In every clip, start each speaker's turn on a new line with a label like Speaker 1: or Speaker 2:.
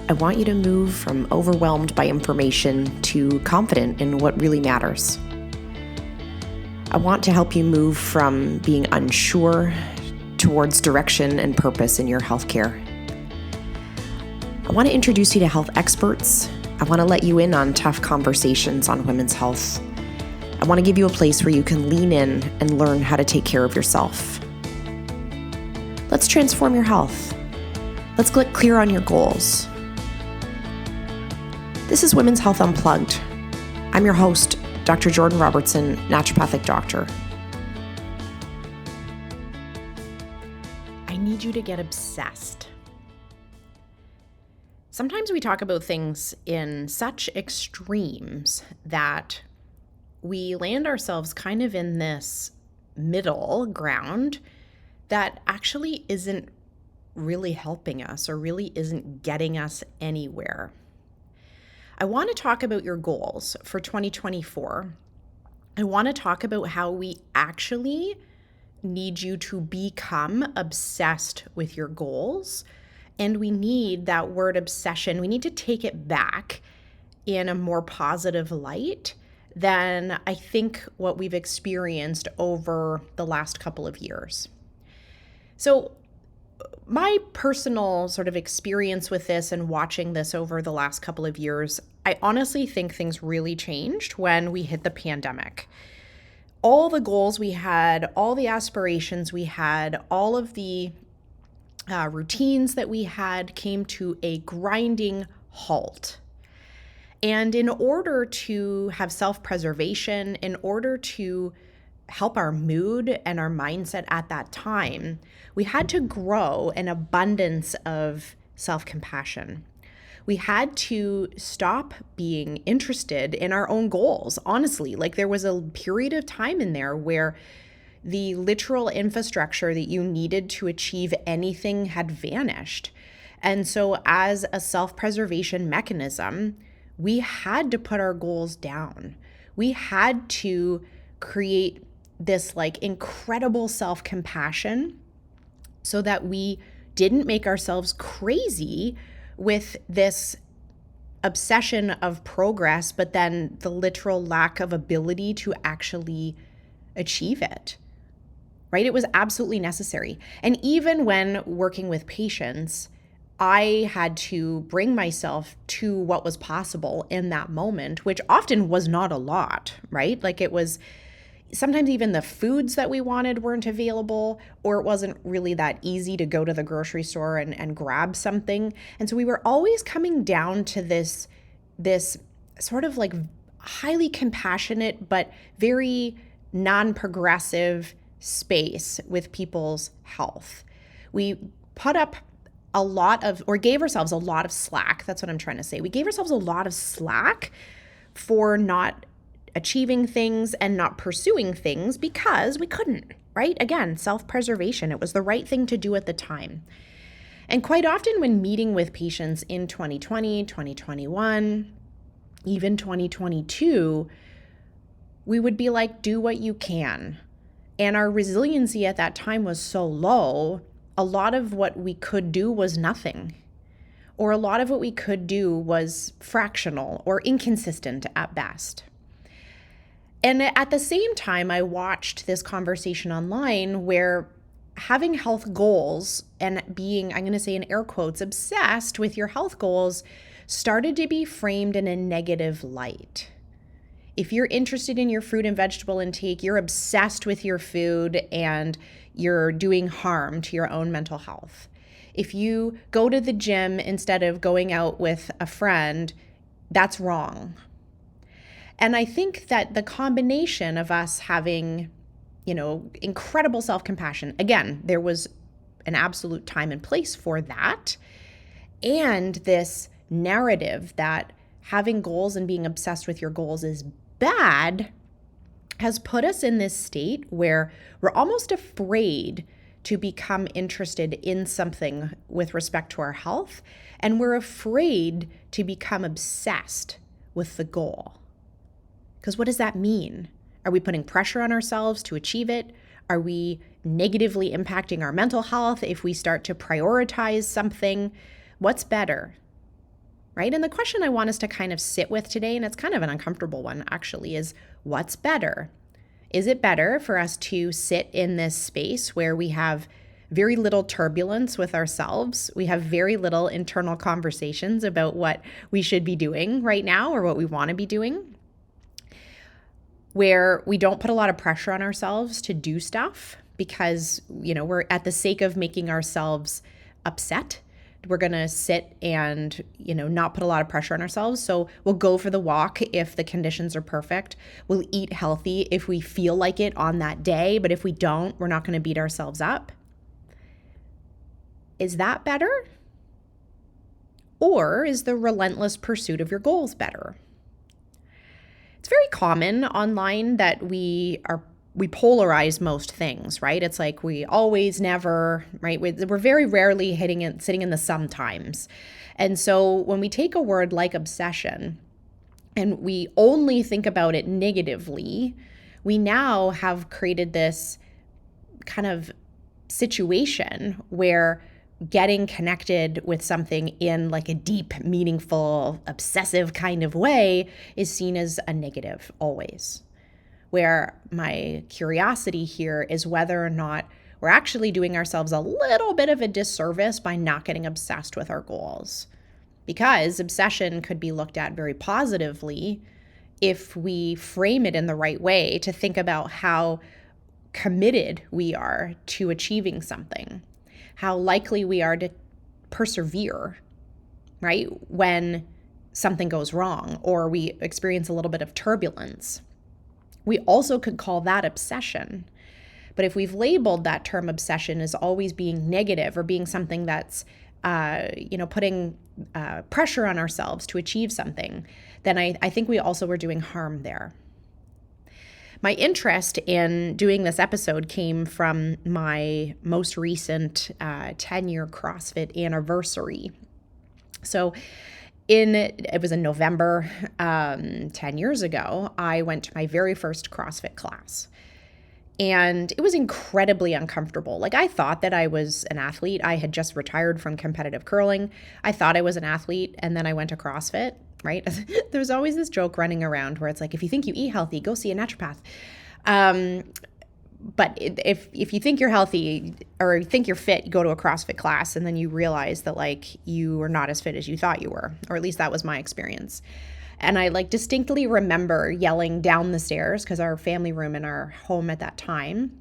Speaker 1: I want you to move from overwhelmed by information to confident in what really matters. I want to help you move from being unsure towards direction and purpose in your healthcare. I want to introduce you to health experts. I want to let you in on tough conversations on women's health. I want to give you a place where you can lean in and learn how to take care of yourself. Let's transform your health. Let's get clear on your goals. This is Women's Health Unplugged. I'm your host, Dr. Jordan Robertson, naturopathic doctor. I need you to get obsessed. Sometimes we talk about things in such extremes that we land ourselves kind of in this middle ground that actually isn't really helping us or really isn't getting us anywhere. I want to talk about your goals for 2024. I want to talk about how we actually need you to become obsessed with your goals. And we need that word obsession. We need to take it back in a more positive light than I think what we've experienced over the last couple of years. So my personal sort of experience with this and watching this over the last couple of years, I honestly think things really changed when we hit the pandemic. All the goals we had, all the aspirations we had, all of the routines that we had came to a grinding halt. And in order to have self-preservation, in order to help our mood and our mindset at that time, we had to grow an abundance of self-compassion. We had to stop being interested in our own goals. Honestly, like there was a period of time in there where the literal infrastructure that you needed to achieve anything had vanished. And so as a self-preservation mechanism, we had to put our goals down. We had to create this like incredible self-compassion so that we didn't make ourselves crazy with this obsession of progress, but then the literal lack of ability to actually achieve it, right? It was absolutely necessary. And even when working with patients, I had to bring myself to what was possible in that moment, which often was not a lot, right? Like it was sometimes even the foods that we wanted weren't available, or it wasn't really that easy to go to the grocery store and grab something. And so we were always coming down to this sort of like highly compassionate, but very non-progressive space with people's health. We put up a lot of, or gave ourselves a lot of slack. That's what I'm trying to say. We gave ourselves a lot of slack for not achieving things and not pursuing things because we couldn't, right? Again, self-preservation. It was the right thing to do at the time. And quite often when meeting with patients in 2020, 2021, even 2022, we would be like, do what you can. And our resiliency at that time was so low, a lot of what we could do was nothing. Or a lot of what we could do was fractional or inconsistent at best. And at the same time, I watched this conversation online where having health goals and being, I'm going to say in air quotes, obsessed with your health goals started to be framed in a negative light. If you're interested in your fruit and vegetable intake, you're obsessed with your food and you're doing harm to your own mental health. If you go to the gym instead of going out with a friend, that's wrong. And I think that the combination of us having, incredible self-compassion, again, there was an absolute time and place for that, and this narrative that having goals and being obsessed with your goals is bad has put us in this state where we're almost afraid to become interested in something with respect to our health, and we're afraid to become obsessed with the goal. Because what does that mean? Are we putting pressure on ourselves to achieve it? Are we negatively impacting our mental health if we start to prioritize something? What's better? right? And the question I want us to kind of sit with today, and it's kind of an uncomfortable one actually, is what's better? Is it better for us to sit in this space where we have very little turbulence with ourselves? We have very little internal conversations about what we should be doing right now or what we want to be doing, where we don't put a lot of pressure on ourselves to do stuff because, we're at the sake of making ourselves upset. We're going to sit and, not put a lot of pressure on ourselves. So we'll go for the walk if the conditions are perfect. We'll eat healthy if we feel like it on that day. But if we don't, we're not going to beat ourselves up. Is that better? Or is the relentless pursuit of your goals better? It's very common online that we polarize most things, right? It's like we always, never, right? We're very rarely sitting in the sometimes. And so when we take a word like obsession and we only think about it negatively, we now have created this kind of situation where getting connected with something in like a deep, meaningful, obsessive kind of way is seen as a negative always. Where my curiosity here is whether or not we're actually doing ourselves a little bit of a disservice by not getting obsessed with our goals. Because obsession could be looked at very positively if we frame it in the right way to think about how committed we are to achieving something, how likely we are to persevere, right? When something goes wrong or we experience a little bit of turbulence. We also could call that obsession. But if we've labeled that term obsession as always being negative or being something that's, putting pressure on ourselves to achieve something, then I think we also were doing harm there. My interest in doing this episode came from my most recent 10-year CrossFit anniversary. So it was in November 10 years ago, I went to my very first CrossFit class. And it was incredibly uncomfortable. Like, I thought that I was an athlete. I had just retired from competitive curling. I thought I was an athlete, and then I went to CrossFit, right? There's always this joke running around where it's like, if you think you eat healthy, go see a naturopath. But if you think you're healthy or think you're fit, you go to a CrossFit class and then you realize that like you are not as fit as you thought you were, or at least that was my experience. And I like distinctly remember yelling down the stairs because our family room in our home at that time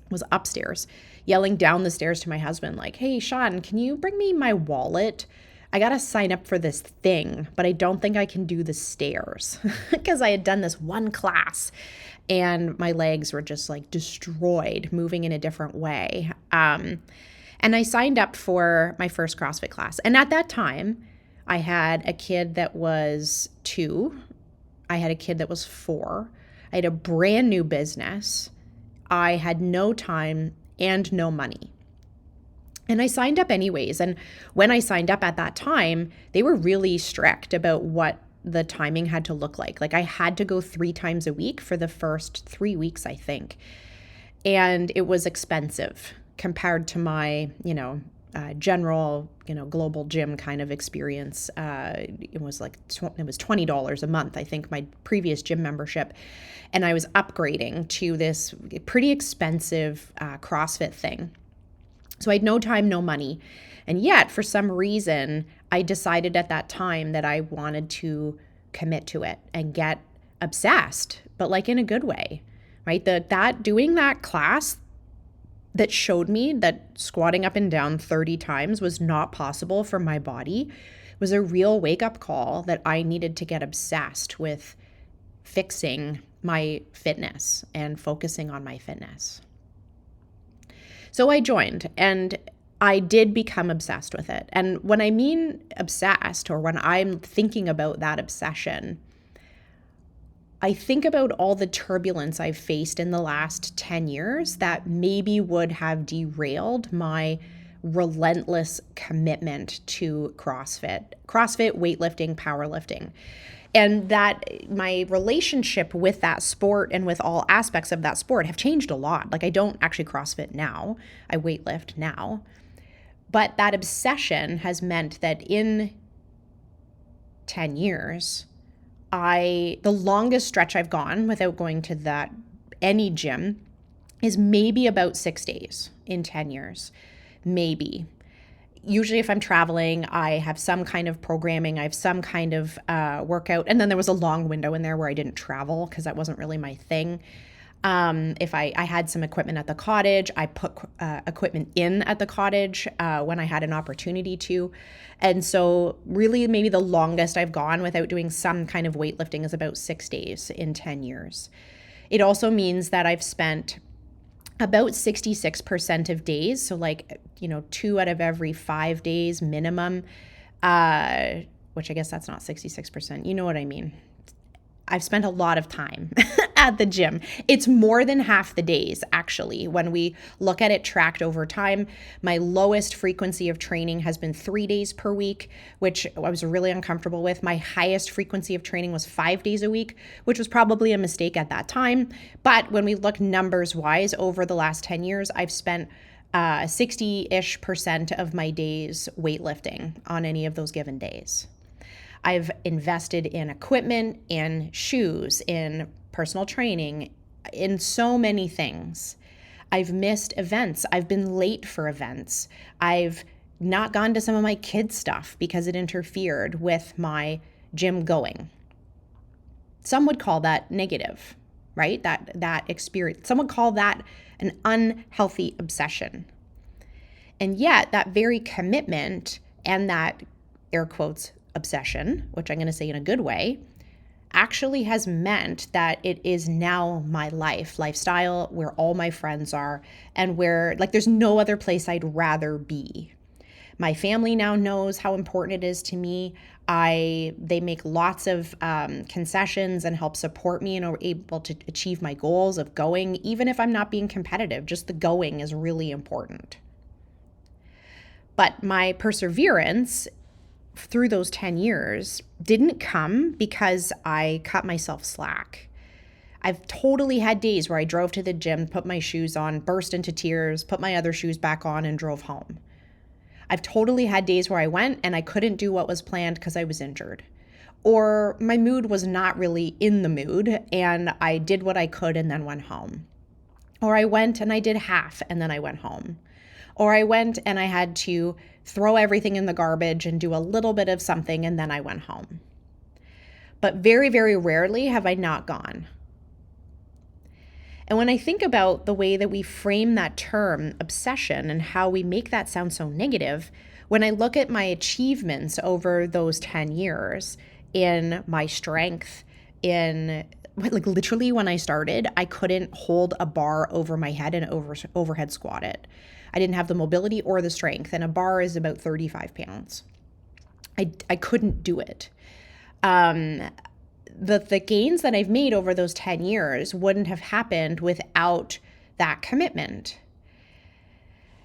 Speaker 1: was upstairs, yelling down the stairs to my husband like, "Hey, Sean, can you bring me my wallet? I got to sign up for this thing, but I don't think I can do the stairs," because I had done this one class and my legs were just like destroyed, moving in a different way. And I signed up for my first CrossFit class. And at that time, I had a kid that was 2. I had a kid that was 4. I had a brand new business. I had no time and no money. And I signed up anyways. And when I signed up at that time, they were really strict about what the timing had to look like. Like, I had to go 3 times a week for the first 3 weeks, I think. And it was expensive compared to my, general, global gym kind of experience. It was $20 a month, I think, my previous gym membership. And I was upgrading to this pretty expensive CrossFit thing. So I had no time, no money. And yet, for some reason, I decided at that time that I wanted to commit to it and get obsessed, but like in a good way, right? Doing that class that showed me that squatting up and down 30 times was not possible for my body was a real wake-up call that I needed to get obsessed with fixing my fitness and focusing on my fitness. So I joined, and I did become obsessed with it. And when I mean obsessed, or when I'm thinking about that obsession, I think about all the turbulence I've faced in the last 10 years that maybe would have derailed my relentless commitment to CrossFit, weightlifting, powerlifting. And that my relationship with that sport and with all aspects of that sport have changed a lot. Like, I don't actually CrossFit now, I weightlift now. But that obsession has meant that in 10 years, the longest stretch I've gone without going to any gym is maybe about 6 days in 10 years. Maybe. Usually if I'm traveling, I have some kind of programming, I have some kind of workout. And then there was a long window in there where I didn't travel because that wasn't really my thing. If I had some equipment at the cottage, I put equipment in at the cottage when I had an opportunity to. And so really maybe the longest I've gone without doing some kind of weightlifting is about 6 days in 10 years. It also means that I've spent about 66% of days, so 2 out of every 5 days minimum, which I guess that's not 66%. You know what I mean? I've spent a lot of time at the gym. It's more than half the days, actually. When we look at it tracked over time, my lowest frequency of training has been 3 days per week, which I was really uncomfortable with. My highest frequency of training was 5 days a week, which was probably a mistake at that time. But when we look numbers wise over the last 10 years, I've spent 60-ish% of my days weightlifting on any of those given days. I've invested in equipment, in shoes, in personal training, in so many things. I've missed events. I've been late for events. I've not gone to some of my kids' stuff because it interfered with my gym going. Some would call that negative, right? That experience. Some would call that an unhealthy obsession. And yet that very commitment and that, air quotes, obsession, which I'm going to say in a good way, actually has meant that it is now my lifestyle, where all my friends are, and where there's no other place I'd rather be. My family now knows how important it is to me. They make lots of concessions and help support me and are able to achieve my goals of going, even if I'm not being competitive. Just the going is really important. But my perseverance through those 10 years didn't come because I cut myself slack. I've totally had days where I drove to the gym, put my shoes on, burst into tears, put my other shoes back on, and drove home. I've totally had days where I went and I couldn't do what was planned because I was injured. Or my mood was not really in the mood and I did what I could and then went home. Or I went and I did half and then I went home. Or I went and I had to throw everything in the garbage and do a little bit of something and then I went home. But very, very rarely have I not gone. And when I think about the way that we frame that term obsession and how we make that sound so negative, when I look at my achievements over those 10 years in my strength, in literally when I started, I couldn't hold a bar over my head and overhead squat it. I didn't have the mobility or the strength, and a bar is about 35 pounds. I couldn't do it. The gains that I've made over those 10 years wouldn't have happened without that commitment.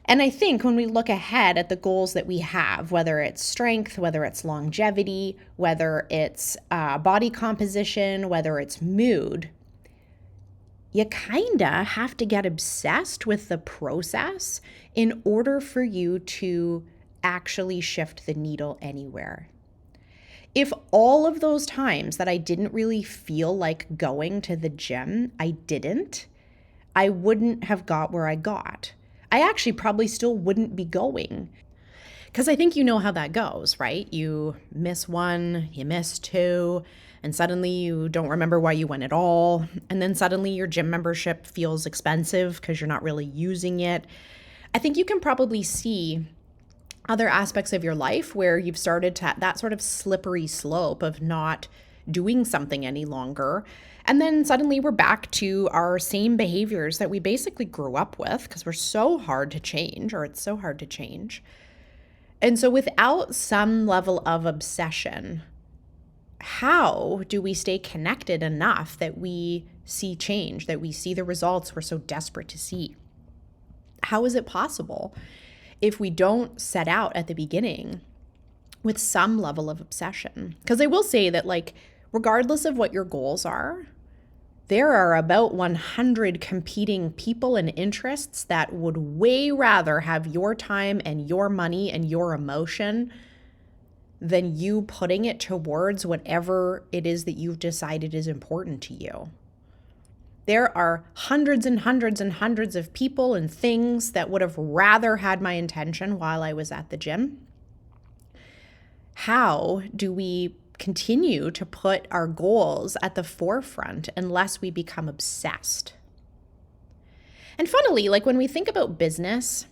Speaker 1: And I think when we look ahead at the goals that we have, whether it's strength, whether it's longevity, whether it's body composition, whether it's mood, you kinda have to get obsessed with the process in order for you to actually shift the needle anywhere. If all of those times that I didn't really feel like going to the gym, I wouldn't have got where I got. I actually probably still wouldn't be going. Because I think you know how that goes, right? You miss one, you miss two, and suddenly you don't remember why you went at all. And then suddenly your gym membership feels expensive because you're not really using it. I think you can probably see other aspects of your life where you've started to that sort of slippery slope of not doing something any longer. And then suddenly we're back to our same behaviors that we basically grew up with because we're so hard to change, or it's so hard to change. And so without some level of obsession, how do we stay connected enough that we see change, that we see the results we're so desperate to see? How is it possible if we don't set out at the beginning with some level of obsession? Because I will say that, regardless of what your goals are, there are about 100 competing people and interests that would way rather have your time and your money and your emotion than you putting it towards whatever it is that you've decided is important to you. There are hundreds and hundreds and hundreds of people and things that would have rather had my attention while I was at the gym. How do we continue to put our goals at the forefront unless we become obsessed? And funnily, like when we think about business,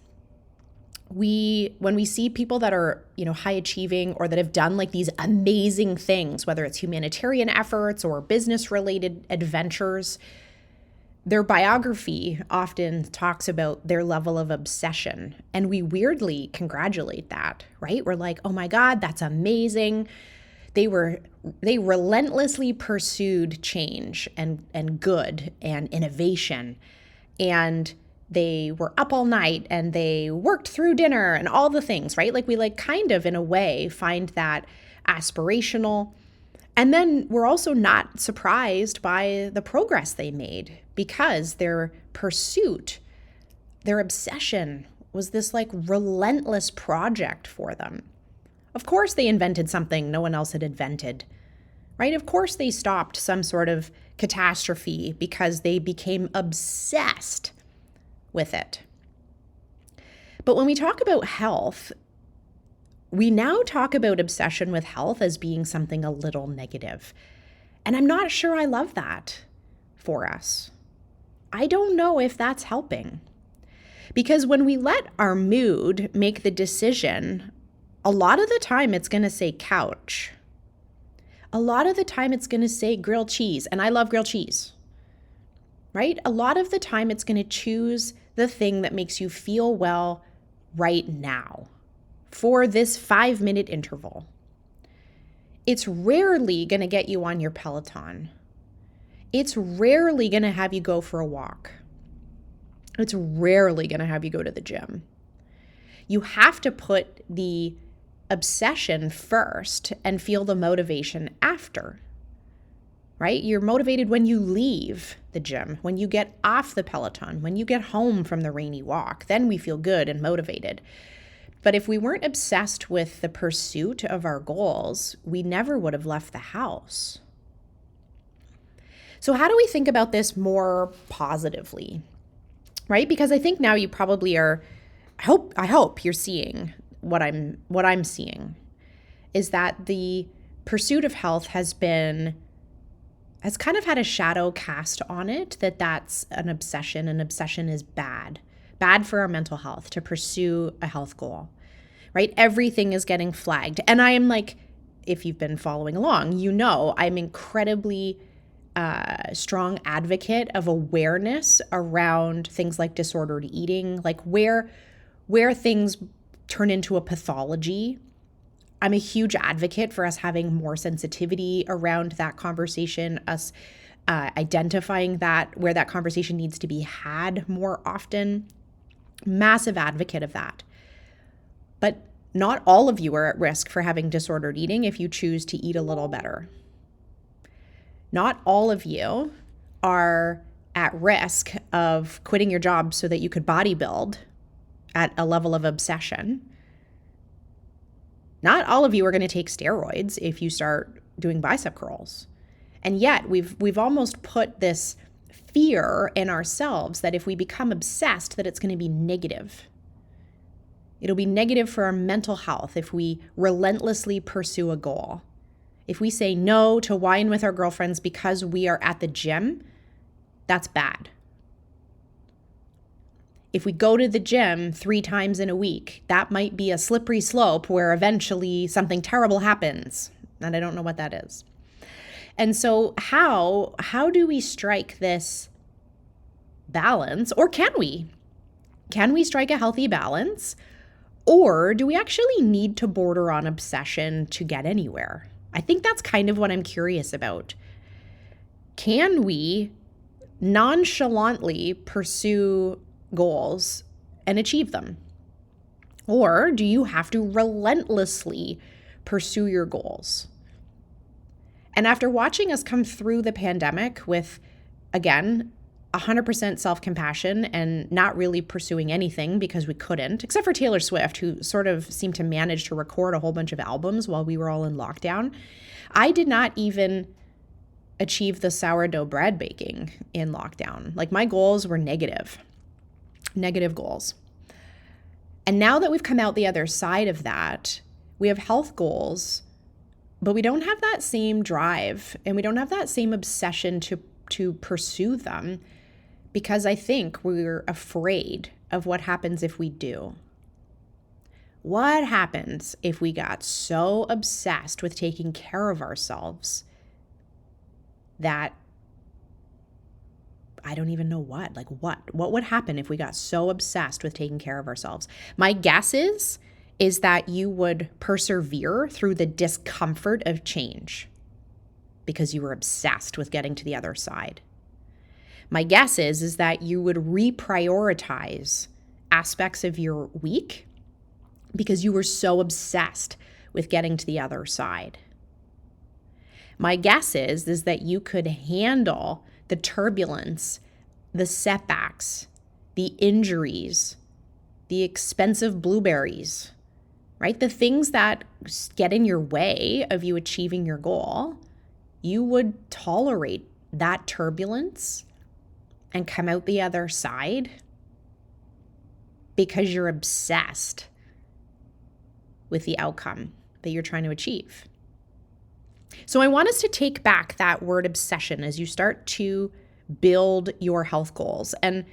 Speaker 1: when we see people that are, high achieving or that have done like these amazing things, whether it's humanitarian efforts or business related adventures, their biography often talks about their level of obsession. And we weirdly congratulate that, right? We're like, oh my God, that's amazing. They relentlessly pursued change and good and innovation. And they were up all night and they worked through dinner and all the things, right? Like we kind of in a way find that aspirational. And then we're also not surprised by the progress they made because their pursuit, their obsession was this like relentless project for them. Of course they invented something no one else had invented, right? Of course they stopped some sort of catastrophe because they became obsessed with it. But when we talk about health, we now talk about obsession with health as being something a little negative. And I'm not sure I love that for us. I don't know if that's helping. Because when we let our mood make the decision, a lot of the time it's going to say couch. A lot of the time it's going to say grilled cheese, and I love grilled cheese, right? A lot of the time it's going to choose the thing that makes you feel well right now for this 5-minute interval. It's rarely going to get you on your Peloton. It's rarely going to have you go for a walk. It's rarely going to have you go to the gym. You have to put the obsession first and feel the motivation after, right? You're motivated when you leave the gym, when you get off the Peloton, when you get home from the rainy walk, then we feel good and motivated. But if we weren't obsessed with the pursuit of our goals, we never would have left the house. So how do we think about this more positively, right? Because I think now you probably are, I hope you're seeing what I'm seeing is that the pursuit of health has kind of had a shadow cast on it, that's an obsession. An obsession is bad for our mental health to pursue a health goal, right? Everything is getting flagged. And I am like, if you've been following along, I'm incredibly strong advocate of awareness around things like disordered eating, like where things turn into a pathology. I'm a huge advocate for us having more sensitivity around that conversation, us identifying that where that conversation needs to be had more often. Massive advocate of that. But not all of you are at risk for having disordered eating if you choose to eat a little better. Not all of you are at risk of quitting your job so that you could bodybuild at a level of obsession. Not all of you are going to take steroids if you start doing bicep curls. And yet we've almost put this fear in ourselves that if we become obsessed, that it's going to be negative. It'll be negative for our mental health if we relentlessly pursue a goal. If we say no to wine with our girlfriends because we are at the gym, that's bad. If we go to the gym 3 times in a week, that might be a slippery slope where eventually something terrible happens. And I don't know what that is. And so how do we strike this balance? Or can we? Can we strike a healthy balance? Or do we actually need to border on obsession to get anywhere? I think that's kind of what I'm curious about. Can we nonchalantly pursue goals and achieve them? Or do you have to relentlessly pursue your goals? And after watching us come through the pandemic with, again, 100% self-compassion and not really pursuing anything because we couldn't, except for Taylor Swift, who sort of seemed to manage to record a whole bunch of albums while we were all in lockdown. I did not even achieve the sourdough bread baking in lockdown. Like, my goals were negative goals. And now that we've come out the other side of that, we have health goals, but we don't have that same drive and we don't have that same obsession to pursue them, because I think we're afraid of what happens if we do. What happens if we got so obsessed with taking care of ourselves that I don't even know what? Like, what would happen if we got so obsessed with taking care of ourselves? My guess is that you would persevere through the discomfort of change because you were obsessed with getting to the other side. My guess is that you would reprioritize aspects of your week because you were so obsessed with getting to the other side. My guess is that you could handle the turbulence, the setbacks, the injuries, the expensive blueberries, right? The things that get in your way of you achieving your goal. You would tolerate that turbulence and come out the other side because you're obsessed with the outcome that you're trying to achieve. So I want us to take back that word obsession as you start to build your health goals. And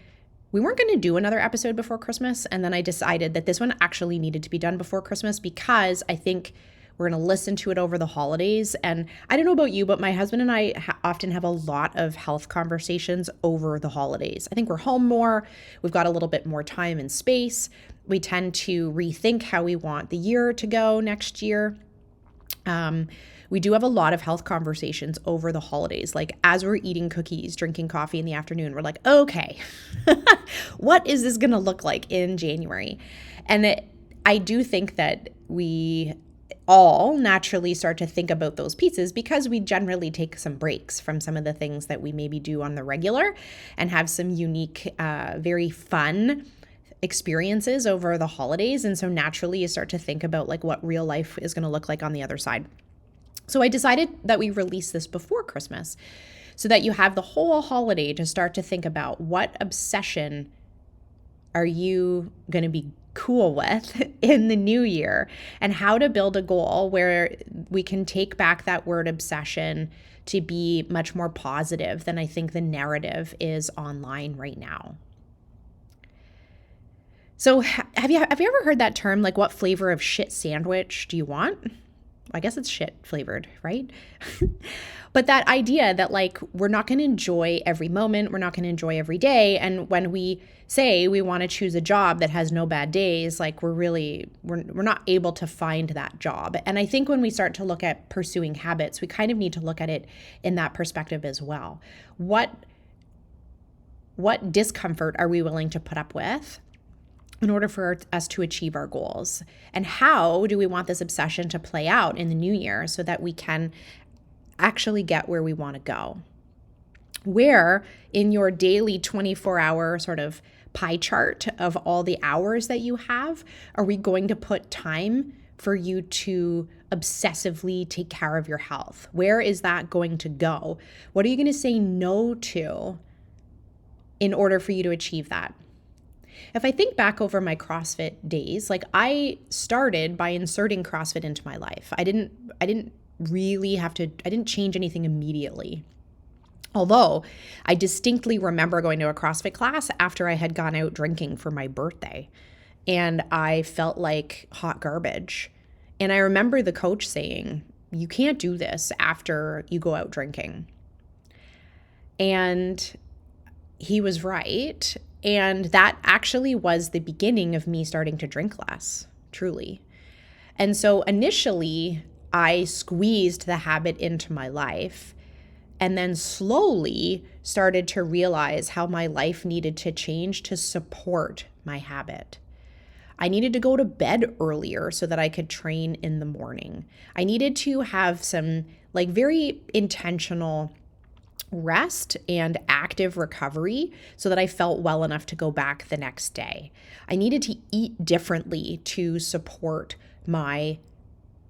Speaker 1: we weren't going to do another episode before Christmas. And then I decided that this one actually needed to be done before Christmas because I think we're going to listen to it over the holidays. And I don't know about you, but my husband and I often have a lot of health conversations over the holidays. I think we're home more. We've got a little bit more time and space. We tend to rethink how we want the year to go next year. We do have a lot of health conversations over the holidays. Like, as we're eating cookies, drinking coffee in the afternoon, we're like, okay, what is this going to look like in January? And I do think that we all naturally start to think about those pieces because we generally take some breaks from some of the things that we maybe do on the regular and have some unique, very fun experiences over the holidays. And so naturally you start to think about like what real life is going to look like on the other side. So I decided that we release this before Christmas so that you have the whole holiday to start to think about what obsession are you going to be cool with in the new year, and how to build a goal where we can take back that word obsession to be much more positive than I think the narrative is online right now. So have you ever heard that term, like, what flavor of shit sandwich do you want? I guess it's shit flavored, right? But that idea that like we're not going to enjoy every moment, we're not going to enjoy every day. And when we say we want to choose a job that has no bad days, like we're not able to find that job. And I think when we start to look at pursuing habits, we kind of need to look at it in that perspective as well. What discomfort are we willing to put up with in order for us to achieve our goals? And how do we want this obsession to play out in the new year so that we can actually get where we want to go? Where in your daily 24-hour sort of pie chart of all the hours that you have, are we going to put time for you to obsessively take care of your health? Where is that going to go? What are you going to say no to in order for you to achieve that? If I think back over my CrossFit days, like I started by inserting CrossFit into my life. I didn't change anything immediately. Although I distinctly remember going to a CrossFit class after I had gone out drinking for my birthday, and I felt like hot garbage. And I remember the coach saying, "You can't do this after you go out drinking." And he was right. And that actually was the beginning of me starting to drink less, truly. And so initially, I squeezed the habit into my life and then slowly started to realize how my life needed to change to support my habit. I needed to go to bed earlier so that I could train in the morning. I needed to have some like very intentional rest and active recovery so that I felt well enough to go back the next day. I needed to eat differently to support my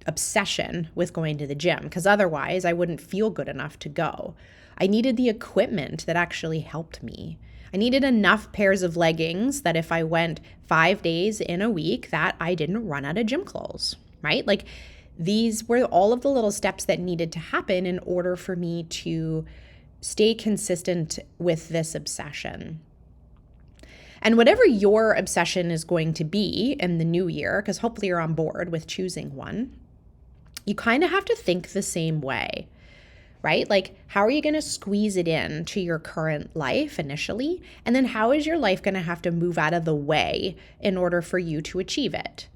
Speaker 1: obsession with going to the gym, because otherwise I wouldn't feel good enough to go. I needed the equipment that actually helped me. I needed enough pairs of leggings that if I went 5 days in a week, that I didn't run out of gym clothes, right? Like, these were all of the little steps that needed to happen in order for me to stay consistent with this obsession. And whatever your obsession is going to be in the new year, because hopefully you're on board with choosing one, you kind of have to think the same way, right? Like, how are you going to squeeze it in to your current life initially? And then how is your life going to have to move out of the way in order for you to achieve it?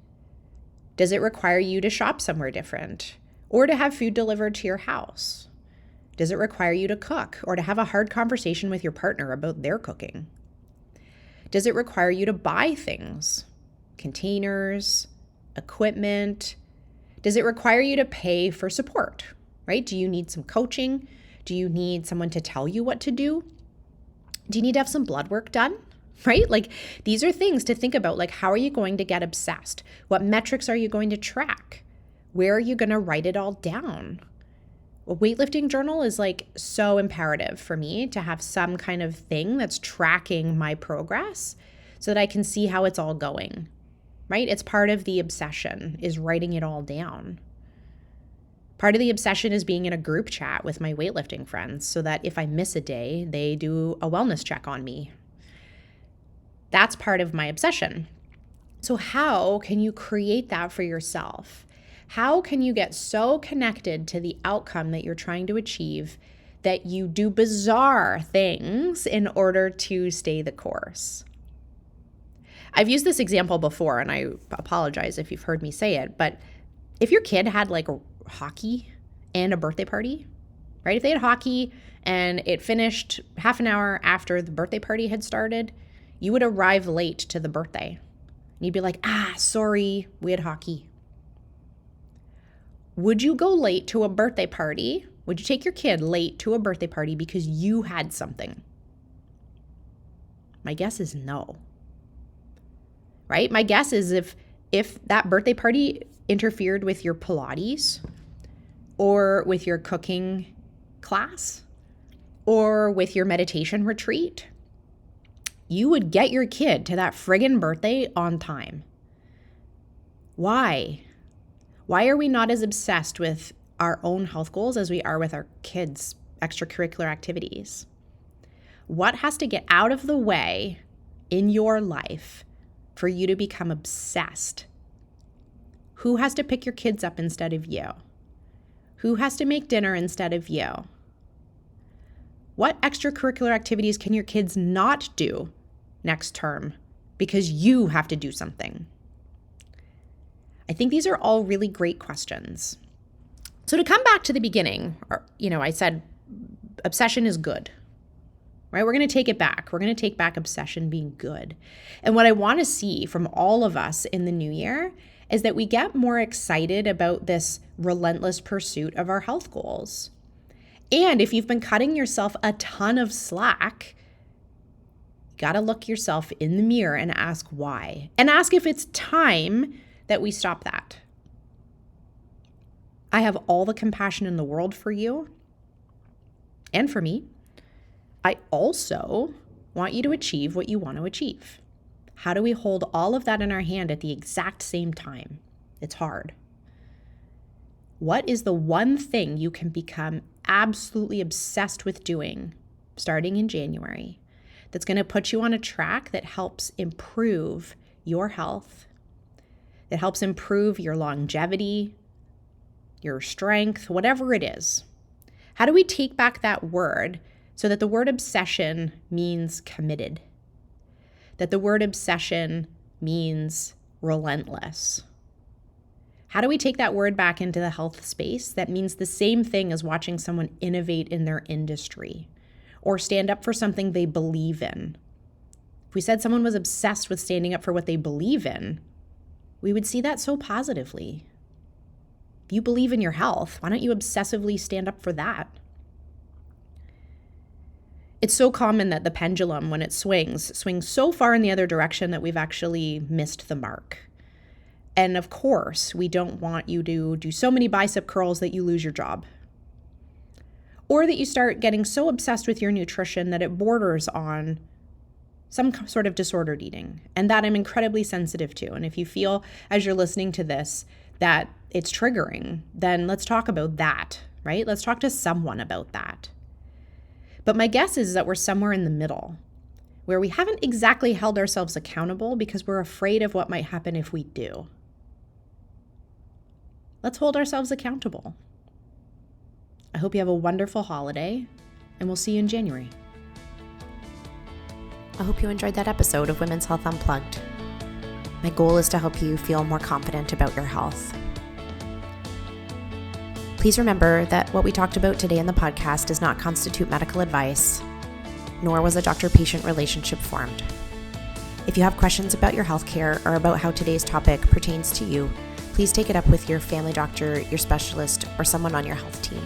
Speaker 1: Does it require you to shop somewhere different or to have food delivered to your house? Does it require you to cook or to have a hard conversation with your partner about their cooking? Does it require you to buy things, containers, equipment? Does it require you to pay for support, right? Do you need some coaching? Do you need someone to tell you what to do? Do you need to have some blood work done, right? Like, these are things to think about. Like, how are you going to get obsessed? What metrics are you going to track? Where are you going to write it all down? A weightlifting journal is like so imperative for me to have some kind of thing that's tracking my progress so that I can see how it's all going, right? It's part of the obsession, is writing it all down. Part of the obsession is being in a group chat with my weightlifting friends so that if I miss a day, they do a wellness check on me. That's part of my obsession. So how can you create that for yourself? How can you get so connected to the outcome that you're trying to achieve that you do bizarre things in order to stay the course? I've used this example before, and I apologize if you've heard me say it, but if your kid had like a hockey and a birthday party, right? If they had hockey and it finished half an hour after the birthday party had started, you would arrive late to the birthday. And you'd be like, sorry, we had hockey. Would you go late to a birthday party? Would you take your kid late to a birthday party because you had something? My guess is no. Right? My guess is if that birthday party interfered with your Pilates or with your cooking class or with your meditation retreat, you would get your kid to that friggin' birthday on time. Why? Why are we not as obsessed with our own health goals as we are with our kids' extracurricular activities? What has to get out of the way in your life for you to become obsessed? Who has to pick your kids up instead of you? Who has to make dinner instead of you? What extracurricular activities can your kids not do next term because you have to do something? I think these are all really great questions. So to come back to the beginning, I said obsession is good, right? We're going to take it back. We're going to take back obsession being good. And what I want to see from all of us in the new year is that we get more excited about this relentless pursuit of our health goals. And if you've been cutting yourself a ton of slack, you got to look yourself in the mirror and ask why. And ask if it's time that we stop that. I have all the compassion in the world for you and for me. I also want you to achieve what you want to achieve. How do we hold all of that in our hand at the exact same time? It's hard. What is the one thing you can become absolutely obsessed with doing starting in January that's going to put you on a track that helps improve your health, that helps improve your longevity, your strength, whatever it is? How do we take back that word so that the word obsession means committed? That the word obsession means relentless? How do we take that word back into the health space that means the same thing as watching someone innovate in their industry or stand up for something they believe in? If we said someone was obsessed with standing up for what they believe in, we would see that so positively. If you believe in your health, why don't you obsessively stand up for that? It's so common that the pendulum, when it swings so far in the other direction that we've actually missed the mark. And of course, we don't want you to do so many bicep curls that you lose your job. Or that you start getting so obsessed with your nutrition that it borders on some sort of disordered eating. And that I'm incredibly sensitive to. And if you feel, as you're listening to this, that it's triggering, then let's talk about that, right? Let's talk to someone about that. But my guess is that we're somewhere in the middle, where we haven't exactly held ourselves accountable because we're afraid of what might happen if we do. Let's hold ourselves accountable. I hope you have a wonderful holiday, and we'll see you in January. I hope you enjoyed that episode of Women's Health Unplugged. My goal is to help you feel more confident about your health. Please remember that what we talked about today in the podcast does not constitute medical advice, nor was a doctor-patient relationship formed. If you have questions about your healthcare or about how today's topic pertains to you, please take it up with your family doctor, your specialist, or someone on your health team.